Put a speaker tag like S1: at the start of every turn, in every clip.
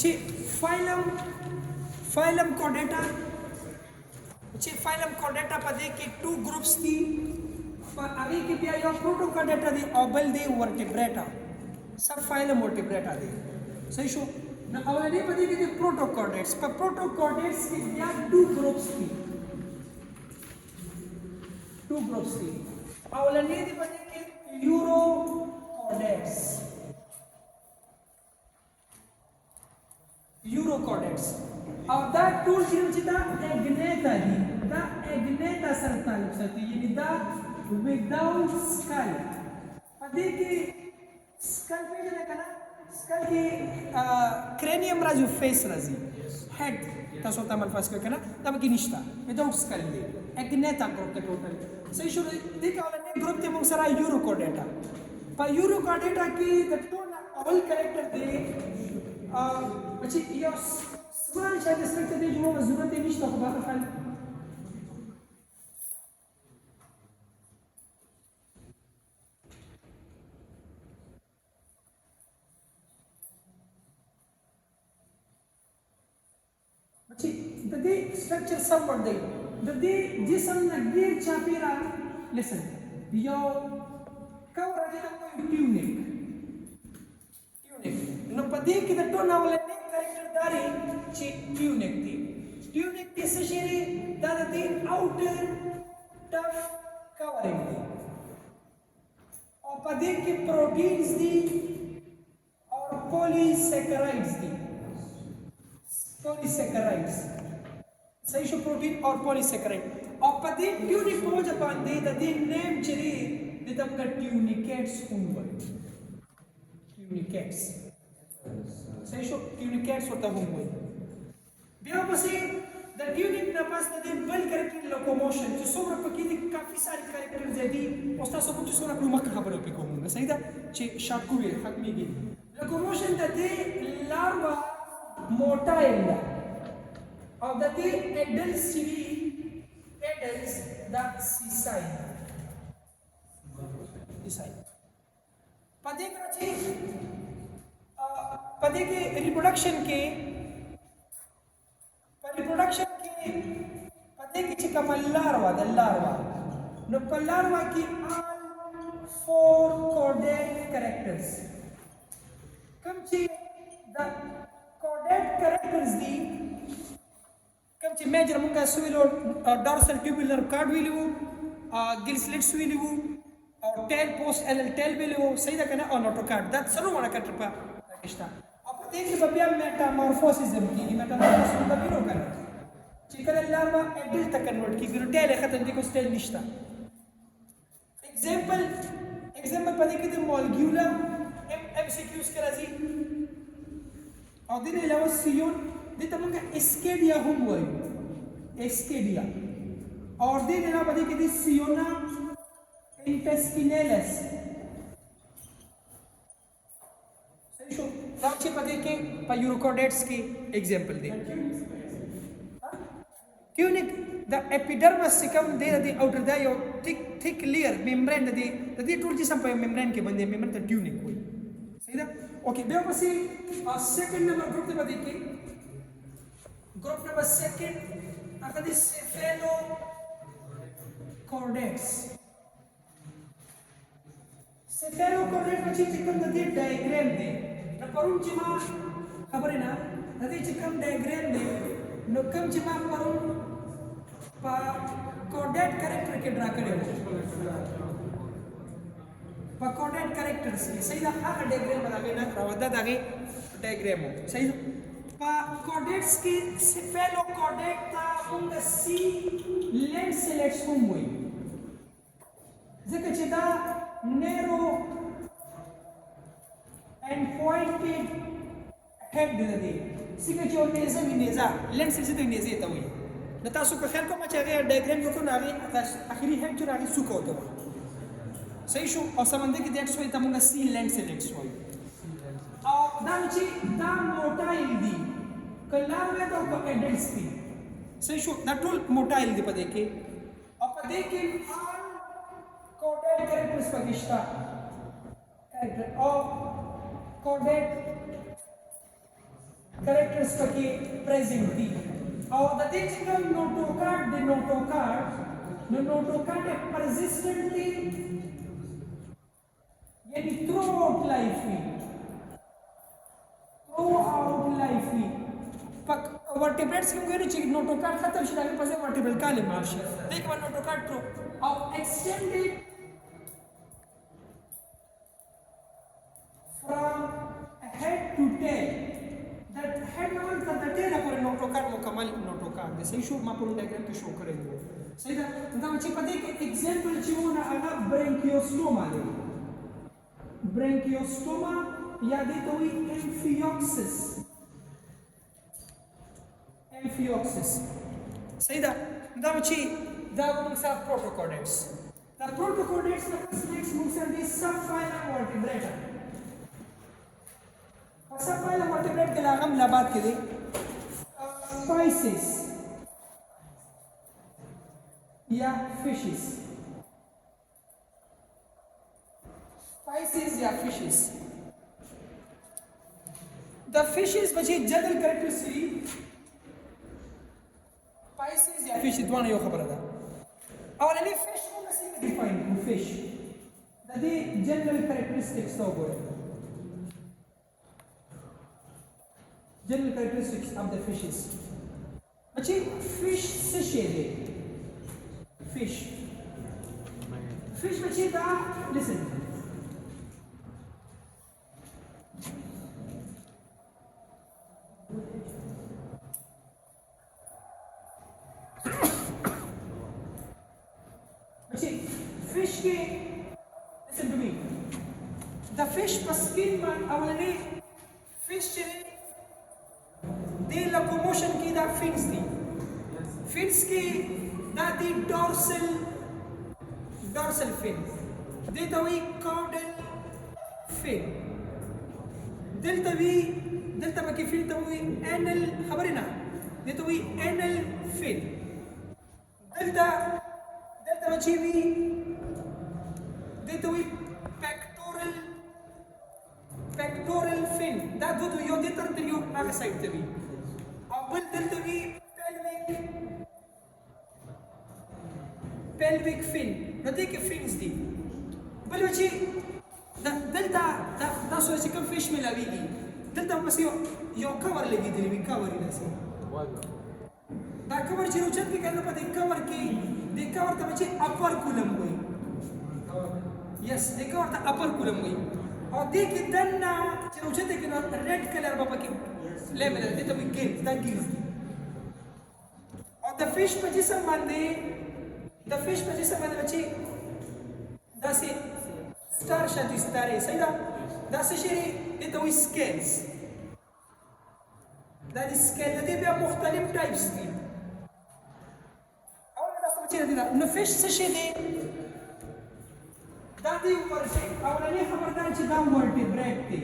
S1: چې فایلم کوډیټا چې فایلم کوډیټا په دې کې 2 ګروپس دي په هغه کې بیا یو پروټوکوډیټا دی او بل دی ورټیبریټا سب فایلم ورټیبریټا دی صحیح شو نو اولنی په دې کې د پروټوکوډیټس په پروټوکوډیټس کې بیا 2 ګروپس دي اولنی دی په دې کې یوروکوډیټس او دا ټول چې دا اګنیتا دي دا اګنیتا سره تعلق ساتي یعنی دا without skull په دې کې skull پیژنه کنه skull کې cranium راځي face راځي head تاسو ته ملفظ کوي کنه دا به کې نشته without skull دی اګنیتا ګروپ ته ټوټل صحیح شو دې کې اولنی ګروپ ته موږ سره یوروکوډیټا په یوروکوډیټا کې د ټول اول کریکټر دی چې یو سمال شاید سره دې جمله ضرورت نشته خو به خل چې د دې سټرکچر سم ورته د دې جسم نه ډیر چاپیرا لسن یو کور راځي د ټیونیک نو په دې کې د ټول اولنی کریکټر داري چې ټیونیک دی څه شی دی دا د دې اوټر ټف کورینګ دی او په دې کې پروټینز دي او پولیسیکرایډز دي صحیح شو پروټین او پولیسیکرایډ او په دې ټیونیک په وجه باندې د دې نیم چې دی د دغه ټیونیکټس هم وایي ټیونیکټس صحیح شو ټیونیکټس ورته هم وایي بیا پسې د ټیونیک نه پس د بل کریکټر لوکوموشن چې څومره پکې دي کافي ساري کریکټرز دي او تاسو په څه سره کومه خبره پکې کوم صحیح ده چې شارټ کوی ختميږي لوکوموشن د دې لاروا موټایل او د دې اډلس د سیساید پدې کې ریپروډکشن کې پدې کې چې کوم لاروا نو په لاروا کې all 4 coded characters کوم چې د coded characters دي کوم چې میجر مونږه سویلو ډارسل ټیوبولر کارډ ویلو ګیل سلیټس ویلو او ټیل پوسټ ال ټیل ویلو صحیح ده کنه او نوټو کارډ دا څلور ونه کټر په کښتا او په دې کې بیا میټامورفوسیزم کیږي میټامورفوسیزم د ویلو کنه چې کله لاروا اډل ته کنورټ کیږي نو ټیل ختم دي کو سټیل نشته ایگزامپل په دې کې د مولګیولا ام سی کیوز کې راځي او دې نه علاوه سیون دې ته موږ اسکیډیا هم وایو اسکیډیا اور دې نه علاوه دې کې د سیونا intestinales صحیح شو دا چې په دې کې په یوروکوډیټس کې ایگزامپل دی ټیونیک د اپیډرمس کوم دی د اوټر دا یو ثیک لیئر ممبرین د دې ټول جسم په ممبرین کې باندې ممبرین ته ټیونیک وایي صحیح ده اوکې بیا پسې سیکنډ نمبر ګروپ دی باندې کې ګروپ نمبر سیکنډ هغه د سیفالوکوډیټس سیفالوکوډیټ چې کوم د دې ډایګرام دی نو پرون چې ما خبره نه د دې چې کوم ډایګرام دی نو کوم چې ما پرون په کوډیټ کریکټر کې ډرا کړی په کوډیټ کریکټرز کې صحیح ده هغه ډایګرام باندې نه راوړل دا هغه ډایګرام صحیح ده په کوډیټس کې سیفالوکوډیټ ته موږ سی لینس سلیکټ کوم وایي ځکه چې دا narrow and pointed head دی څنګه چې ونیزه لینس چې ته نیزه ته وایي د تاسو په خیال کوم چې هغه ډایګرام یو کو ناري اخري هډ چې راغی سوکو ته صحیح شو او سمند کې دټ شوی ته موږ سی لینس سلیکټ وایي او دا چې دا موټایل دی کلار مې ته په اډلټس دی صحیح شو دا ټول موټایل دی په دې کې او په دې کې coded characters pakishta character or coded characters pake present di. Or the things come notocard, the notocard persistently yani throughout life pak vertebrates क्यों कह रही चाहिए नोटोकार्ड खत्म शिदा के पास वर्टिब्रल काले मार्श देख one notochord throw और extended from head to tail that head level का the tail पर नोटोकार्ड मुकम्मल नोटोकार्ड जैसे ही शो मापुन डायग्राम तो शो करेंगे सही था मतलब अच्छी पता है कि एग्जांपल चाहिए ना अगर ब्रेंकियोस्टोमा ले ब्रेंकियोस्टोमा या दे तो ही एम्फियोक्सिस सही था मतलब अच्छी दावुन सा protochordates the protochordates next moves are the subphylum vertebrata subphylum vertebrate के लिए हम बात करें spices या fishes the fishes बची जनरल कैरेक्टरिस्टिक spices या fish दोनों यो खबर था और any fish को कैसे define fish the general characteristics तो बोले general characteristics of the fishes बची fish से शेरे fish बची दा listen fish के listen to me the fish skin man awalani fish चले the locomotion की दा fins की दा दी dorsal fin दे तवी caudal fin दिल तवी fin तवी anal खबरना दे तवी anal fin दिल Tawi dito wi pectoral fin da do yo dito yo aga side tabi abul dito wi pelvic fin nadi ke fins di bal wachi da so si kam fish mila wi dalta mas yo cover lagi di wi cover ina si da cover chiru chat bi karna pade cover ki de cover ta wachi upper column koi yes देखो और अपर कुलम गई और देखिए दन्ना चरोचे देखिए ना red colour बाबा के ले मेरे दे तो गिल्स द गिल्स और द फिश में जिसम बंदे बच्चे दसे स्टार शादी स्टारे सही ना दसे शेरी दे तो स्केल्स द स्केल दे भी मुख्तलिफ टाइप्स की और दसे बच्चे ना न फिश से शेरी दादी ऊपर से अवलनी खबरदार चिदा वर्टिब्रेट थी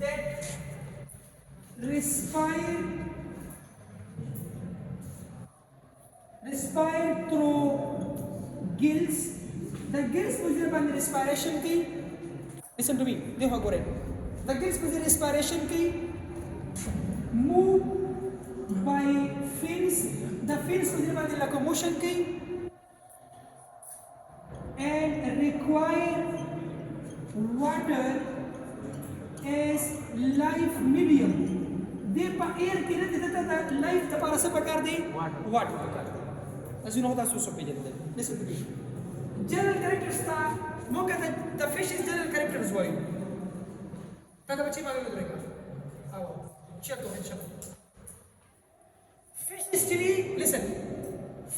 S1: that respire through gills the gills मुझे बंद respiration की listen to me देखो गोरे the gills मुझे respiration की move by fins the fins मुझे बंद locomotion की and require water as life medium दे पा एयर की ना देता था लाइफ तबारा से प्रकार दे वाटर प्रकार as you know that so पे जल्दी listen to me general characters था मौका था the fish is general characters हुआ ताकि बच्चे मालूम हो जाएगा आओ चलो fish is chili listen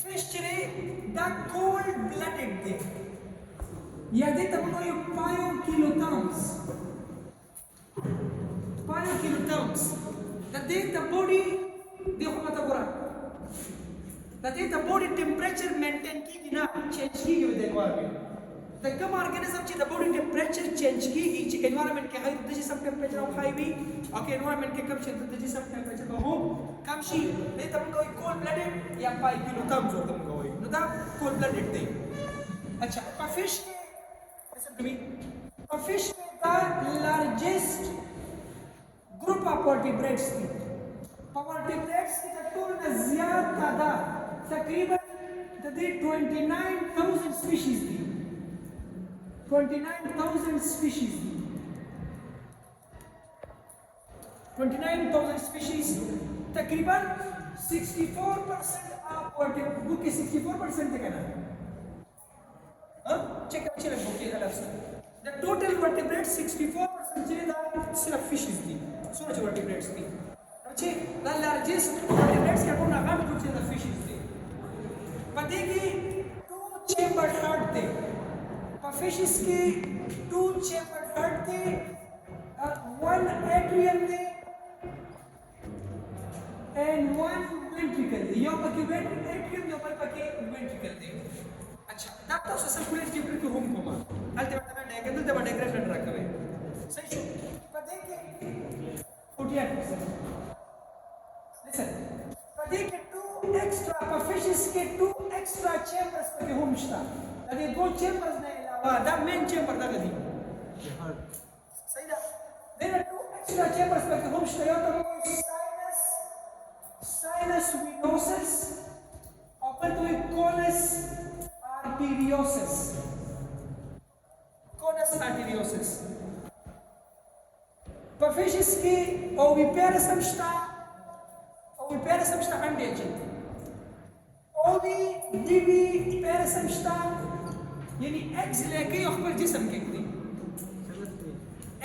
S1: fish chili the cold blooded thing या दे तब उन्होंने पायोकिलोथर्म्स that the body देखो मत बोला that the body temperature maintain की ना change की with the environment the कम organism ची the body temperature change की environment के high the some temperature of high भी okay environment के कम change the some temperature का हो कम शी दे तब कोई cold blooded या पायोकिलोथर्म्स होता है कोई ना दा cold blooded thing अच्छा पर fish A fish the largest group of vertebrates थी. वर्टिब्रेट्स की टोल में ज्यादा तादाद तकरीबन 29,000 स्पीशीज थी. 29,000 स्पीशीज थी. 29,000 स्पीशीज तकरीबन 64% ऑफ वर्टिब्रेट्स बुक के 64% थे कहना. चेक अच्छे लग बुक के अलग से द टोटल वर्टिब्रेट्स 64% जिन्हें सिर्फ फिशेस थी. सोच वर्टिब्रेट्स थी अच्छे द लार्जेस्ट वर्टिब्रेट्स के अकाउंट आगाम कुछ द फिशेस थी. पते की 2 चेम्बर्ड हार्ट थे. फिशेस की 2 चेम्बर्ड हार्ट थे. 1 एट्रियम थे and 1 ventricle थे. यो पके एट्रियम यो पके ventricle थे. अच्छा दाता उसे सर्कुलेट की ऊपर की होम कोमा अल्टे बता मैं डायग्राम दे डायग्राम रन रखा है सही शो पर देखिए 48% लिसन पर देखिए 2 एक्स्ट्रा पर फिशेस के 2 एक्स्ट्रा चेंबर्स पे होम स्टा अरे 2 चेंबर्स ने अलावा द मेन चेंबर दा गदी सही दा देयर 2 एक्स्ट्रा चेंबर्स पे होम स्टा यो तो sinus venosus open to a conus arteriosus. Conus arteriosus. Para fishes que oviparous está undead. Oviparous está यानी eggs लेके अखबर जिस्म के करी.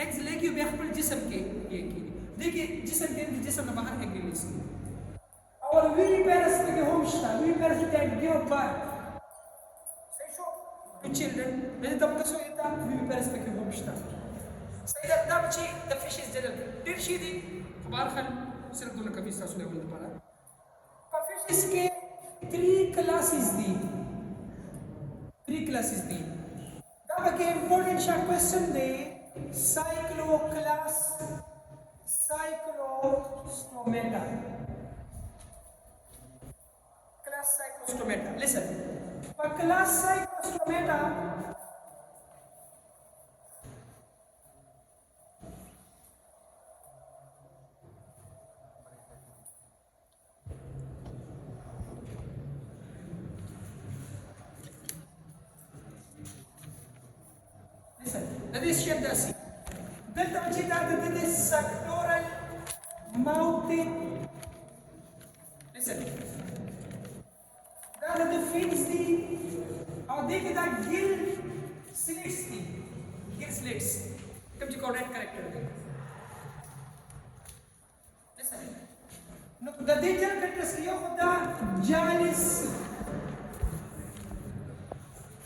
S1: eggs लेके वे अखबर जिस्म के ये की. देखिए जिस्म के जिस्म न बाहर egg रिलीज की. और viviparous के होम स्टा viviparous that give birth. to children when the so ita viviparous पे होम स्टा. सही दा बच्ची the fishes general did she दी बार खन सिर्फ दोनों कभी सासुले बोल पारा. पर fishes के 3 classes दी. दा के important short question they cyclostomata. Class cyclostomata. Listen. For class cyclostomata, listen. That is shape the sea. Delta machita that is sectoral mountain. Listen. That the fins the और देखिए that gill slits कब जी coordinate character they. Listen. No, the danger characters की होता jalis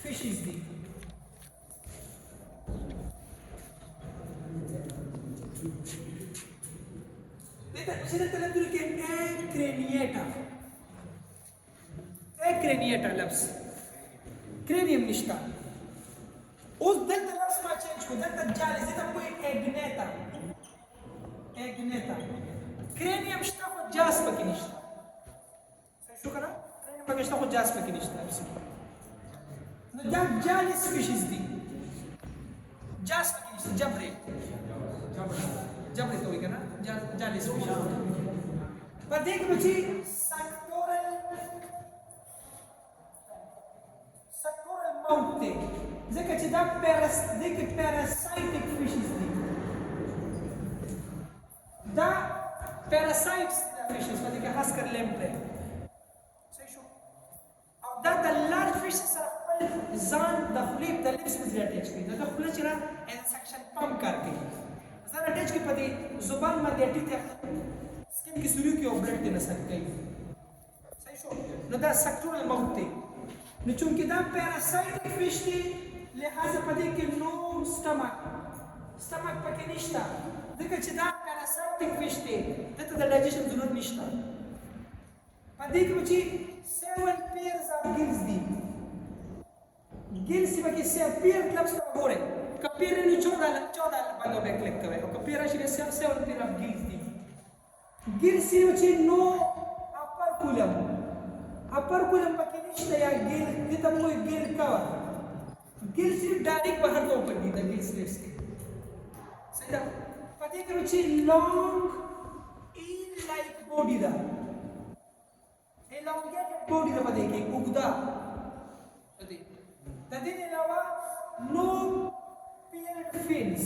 S1: fishes दी. देखिए उसी तरह तुरंत के craniata लफ्ज़ cranium निश्ता उस delta लफ्ज़ में चेंज को delta जालिस इतना कोई egneta cranium निश्ता को जास पकी निश्ता सही शो करा cranium पकी निश्ता को जास पकी निश्ता न जब जालिस फिशेस दी जास पकी निश्ता जबरे तो क्या ना जालिस फिशेस पर देख बच्ची Mounte. Zică ce da parasitic fishes दी. Da parasites fishes मतलब कि खास कर लेम्प्रे. सही शो. और da the large fishes are ज़ान दखलीब the lips में ज़्यादा अटैच की. दा खुला चला ऐसा सेक्शन पंप करके. ज़्यादा अटैच की पति ज़ुबान में देती थी. स्किन की सुरी की ओब्लेट देना सकते हैं. सही शो. न da sectoral mounte. चूंकि दा पैरासाइटिक फिश थी लिहाजा पदे के नो स्टमक पके निश्ता देखा दा पैरासाइटिक फिश थी तो द डाइजेशन जरूरत निश्ता पदे के बच्ची 7 pairs of gills दी गिल्स पके 7 पेयर क्लब्स का गोरे कपेर ने 14 बंदों पे क्लिक करे और कपेर आशिरे 7 pair of gills दी गिल्स बच्ची नो अपर कुलम पके निश्ता या गिल जितना कोई गिल कवर गिल सिर्फ डायरेक्ट बाहर तो ओपन नहीं था गिल स्लिट्स के सही था पदे के बच्चे लॉन्ग ईल लाइक बॉडी दा elongated body दा पदे के उगदा पदे तदे ने अलावा no paired fins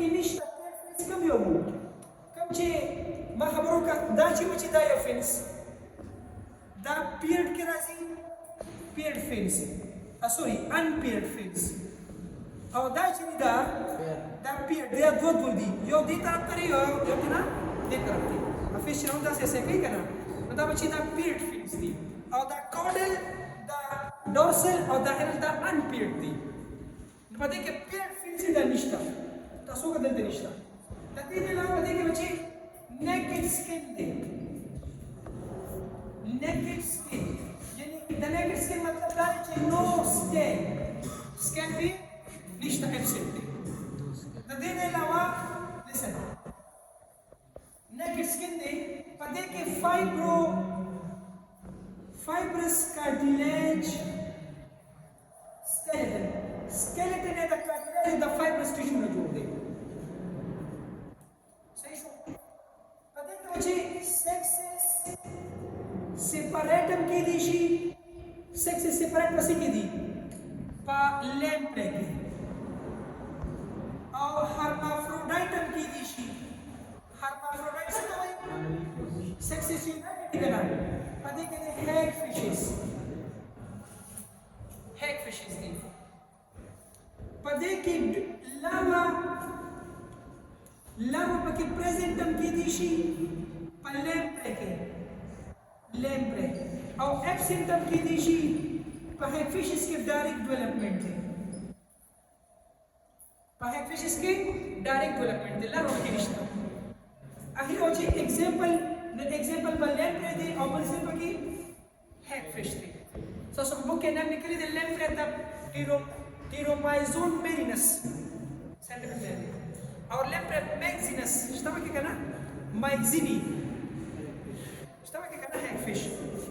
S1: initial paired fins कम योगु कम चे ما خبرو का दाची बच्चे दा या fins दा paired के राजी paired fins sorry unpaired fins और दाची ने दा paired dia dua di yo di taraf tadi yo tina di taraf ti fish round दा से कहीं करना मतलब बच्चे दा paired fins दी और दा caudal दा dorsal और दा anal दा unpaired दी पदे के paired fins दा निष्ठा तसो का दंत निष्ठा तभी ने लाओ पदे के बच्चे naked skin दे naked skin यानी the naked skin मतलब दा है no skin भी निष्ठा absent दे तभी ने लावा listen naked skin दे पदे के fibrous cartilage skeleton है the cartilage the fibrous tissue में जोड़ दे सही शो पदे के बच्चे sexes separatum की दिशी sexes separate पसी की दी पा lamprey की और hermaphroditum की दिशी hermaphrodite से तो भाई sexes united करना पदे के hagfishes दी पदे की लावा पके presentum की दिशी पर lamprey और absentum की दिशी पर hagfishes के direct development थे लावा की रिश्ता अही हो जी एग्जांपल पर lamprey दे और पर की hagfish थे so बुक के नाम निकली दे lamprey द Pteromyzon marinus और lamprey maximus اشتبه كده كنا maxini اشتبه كده كنا hagfish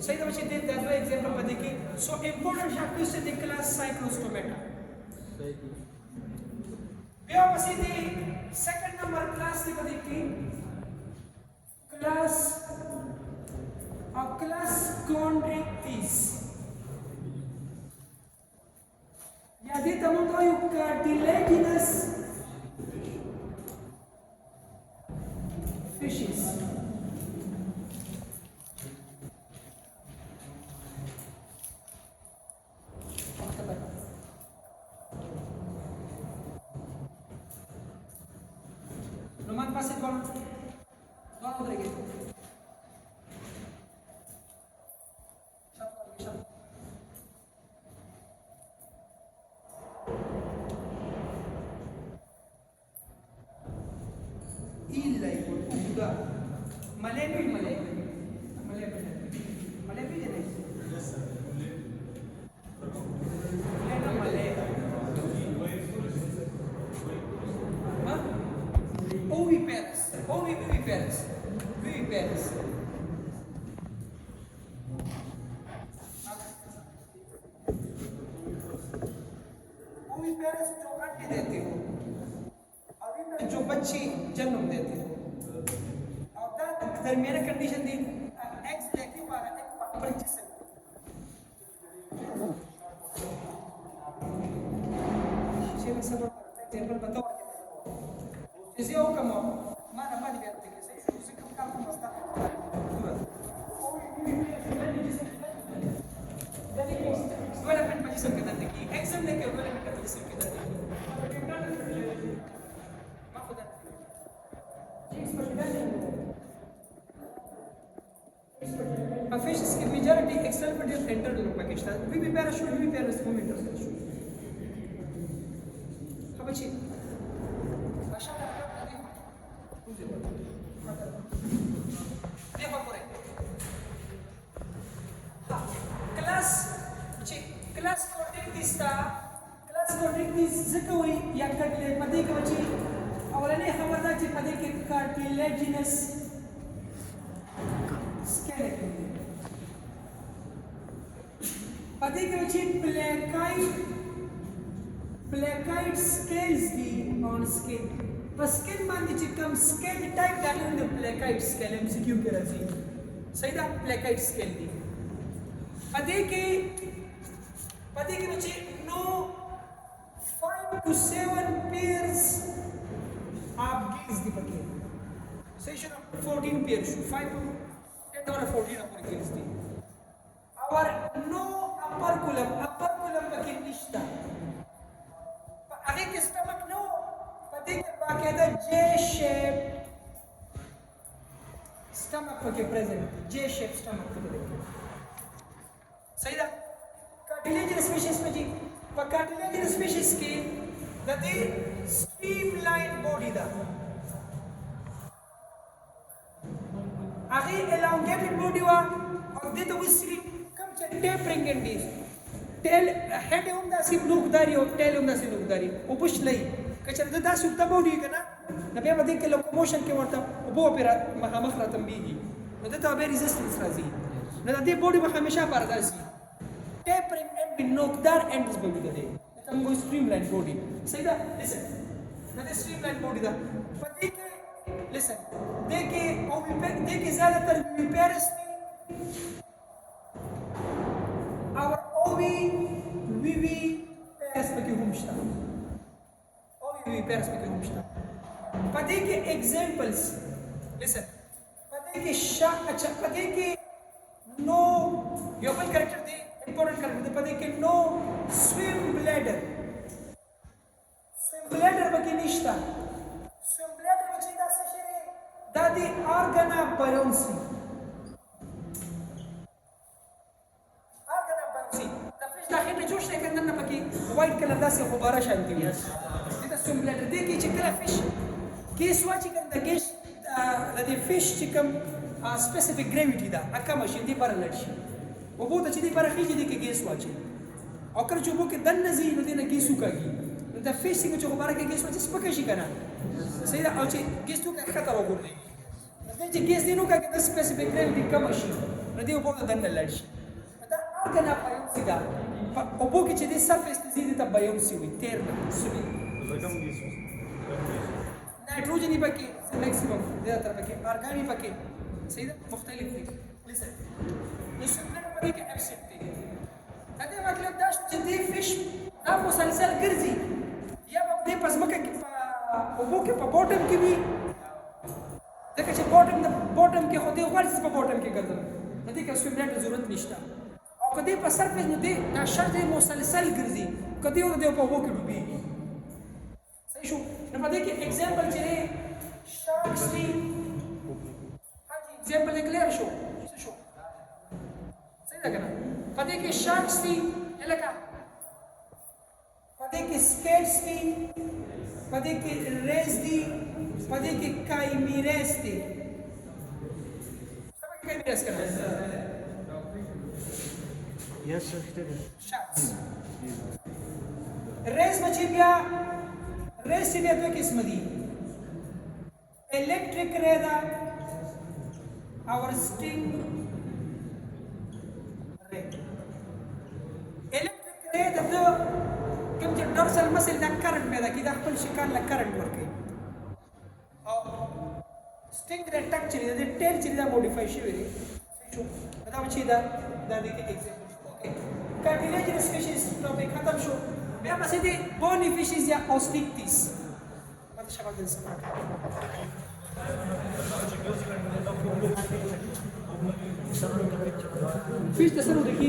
S1: सही तो बच्चे दे दो एग्जांपल बता के so important chapter से देख क्लास cyclostomata बेवा बसी दे सेकंड नंबर क्लास से बता के क्लास chondrichthyes यदि तुमको cartilaginous fishes Roman passage कौन करेंगे Oviparous. Oviparous जो अंडे देते हो, oviparous जो बच्चे जन्म देते हो, और दरमियाना कंडीशन दी eggs लेके मारा एक बच्चे से चलिए सब एग्जांपल बताओ जैसे हो कम माना पानी बैठते हैं सही उसे कम काम मस्ता डेवलपमेंट पोजीशन के दर्द की एग्जाम लेके डेवलपमेंट पोजीशन के दर्द की माफ कर Fishes की majority external entered in Pakistan. We parachute movement. How about you? Class कॉन्ट्रैक्टिस ज़कवी या कटले पदे के बच्चे अवलने खबरदार चे पदे के कार्टिलेजिनस स्केलेटन पदे के बच्चे प्लेकाइड स्केल्स दी ऑन स्किन په سکل باندې چې کوم سکل ټایپ دا نه د پلیکایټ سکل ام سی کیو کې راځي صحیح دا پلیکایټ سکل دی پدې کې چې نو 5 to 7 pairs of gills دی پکې صحیح شو 14 pairs شو 5 10 or 14 upper gills دی اور نو upper column پکې نشته هغه کې stomach نو پدې کې باقاعده J shape stomach پکې present J shape stomach پکې صحیح ده cartilaginous species में जी पर cartilaginous species के दे streamlined body दा आगे elongated body वा और दे तो विस्री कम च tapering endis tail head हम दा सिर्फ नुकदारी और tail हम दा सिर्फ नुकदारी उपुश लई कचर दा सुक्ता body का ना नबे बदे के locomotion के वर्ता वो पेरा मखरा तंबीही नदे तो अबे resistance राजी नदे body में हमेशा पारदासी tapering end with nokdar end is body kade tam go streamlined body sahi da listen that is streamlined body da but dekhe listen dekhe zyadatar viviparous our viviparous pe humshta viviparous pe humshta but dekhe examples listen but dekhe no yobal character de important character पदे के no swim bladder बकी निष्ठा swim bladder बची दा से शरे दादी organ of buoyancy the fish da hit जोश है कंदन ना बकी white color दा से गुब्बारा शांति है इधर swim bladder देखिए चिकला fish केस वाची कंदा केस the fish चिकम specific gravity दा अक्का मशीन दी पर लड़शी वो बहुत अच्छी थी पर खींची थी कि गैस वाची और कर जो वो के दन नज़ी नदी ने गैसू का की द फिश सिंग जो हमारा के गैस वाची स्पकेशी करना सही है और ची गैस तो का खतर हो गई नदी जी गैस दिनों का के स्पेसिफिक ग्रेविटी कम अशी नदी वो बहुत दन लड़शी मतलब आगे ना पायम सीधा वो वो की चीज़ सरफेस नज़ी तब बायम सी हुई तेर में सुबह नाइट्रोजन ही पके मैक्सिमम ज़्यादातर पके ऑर्गेनिक पके सही है मुख्तलिफ थी लिसन ये के एब्सेंट है अदे मतलब दाश जदी फिश ना मुसलसल गिरजी या बदे पसमके के ओबो के बॉटम की भी देखा छे बॉटम के होते वर्स पे बॉटम के गर्दन नदी का स्विम नेट जरूरत निश्ता और कदे पर सरफेस नदी ना शर्त मुसलसल गिरजी कदे ओदे पे ओबो के डूबी सही शो न पदे के एग्जांपल चले शार्क्स की हां जी एग्जांपल क्लियर शो पदे के शार्क्स थी एलका पदे के स्केल्स थी पदे के रेस थी पदे के काइमीरेस थी सब के काइमीरेस करना यस सर शार्क्स रेस मछलियां रेस से भी किस्म दी इलेक्ट्रिक रेदा और स्टिंग इलेक्ट्रिक रे द कम जो डोर्सल मसल दा करंट पैदा की दा अपन शिकार ला करंट वर्के और स्टिंग रे टच चली दा टेल चली दा मॉडिफाई शिवेरी जो बताओ चीदा दा देखे example okay cartilaginous fishes topic खत्म शो मैं बस ये बोनी फिशेस या ऑस्टिक्टिस मत शब्द से फिश तसरो देखिए